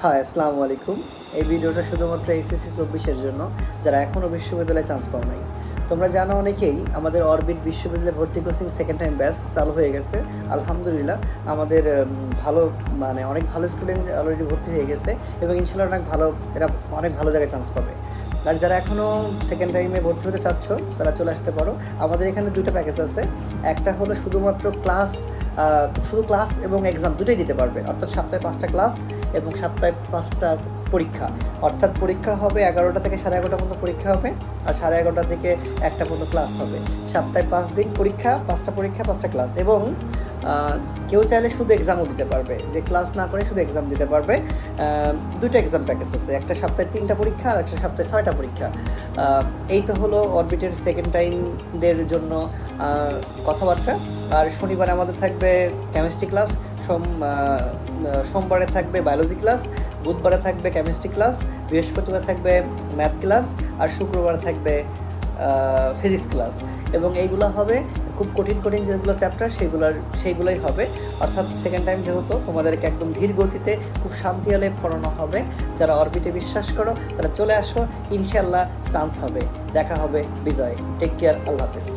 High, আসসালামু আলাইকুম। এই ভিডিওটা শুধুমাত্র এসএসসি 24-এর জন্য, যারা এখনও বিশ্ববিদ্যালয়ে চান্স পাও নাই। তোমরা জানো অনেকেই আমাদের অরবিট বিশ্ববিদ্যালয়ে ভর্তি কোচিং সেকেন্ড টাইম ব্যাচ চালু হয়ে গেছে। আলহামদুলিল্লাহ আমাদের ভালো অনেক ভালো স্টুডেন্ট অলরেডি ভর্তি হয়ে গেছে এবং ইনশাআল্লাহ এরা অনেক ভালো জায়গায় চান্স পাবে। আর যারা এখনও সেকেন্ড টাইমে ভর্তি হতে চাচ্ছ তারা চলে আসতে পারো। আমাদের এখানে দুটো প্যাকেজ আছে। একটা হলো শুধুমাত্র শুধু ক্লাস এবং এক্সাম দুটোই দিতে পারবে, অর্থাৎ সপ্তাহে 5টা ক্লাস এবং সপ্তাহে 5টা পরীক্ষা। অর্থাৎ পরীক্ষা হবে 11টা থেকে 11:30 পর্যন্ত পরীক্ষা হবে, আর 11:30 থেকে 1টা পর্যন্ত ক্লাস হবে। সপ্তাহে 5 দিন পরীক্ষা, 5টা পরীক্ষা, 5টা ক্লাস। এবং কেউ চাইলে শুধু এক্সামও দিতে পারবে, যে ক্লাস না করে শুধু এক্সাম দিতে পারবে। দুটো এক্সাম প্যাকেজ আছে, একটা সপ্তাহে 3টা পরীক্ষা আর একটা সপ্তাহে 6টা পরীক্ষা। এই তো হলো অরবিটের সেকেন্ড টাইমদের জন্য কথাবার্তা। আর শনিবারে আমাদের থাকবে কেমিস্ট্রি ক্লাস, সোমবারে থাকবে বায়োলজি ক্লাস, বুধবারে থাকবে কেমিস্ট্রি ক্লাস, বৃহস্পতিবার থাকবে ম্যাথ ক্লাস, আর শুক্রবার থাকবে ফিজিক্স ক্লাস। এবং এইগুলো হবে খুব কঠিন যেগুলো চ্যাপ্টার সেইগুলোই হবে। অর্থাৎ সেকেন্ড টাইম যেহেতু তোমাদেরকে একদম ধীর গতিতে খুব শান্তি আলে পড়ানো হবে। যারা অরবিটে বিশ্বাস করো তারা চলে আসো, ইনশাল্লাহ চান্স হবে, দেখা হবে বিজয়। টেক কেয়ার, আল্লাহ হাফেজ।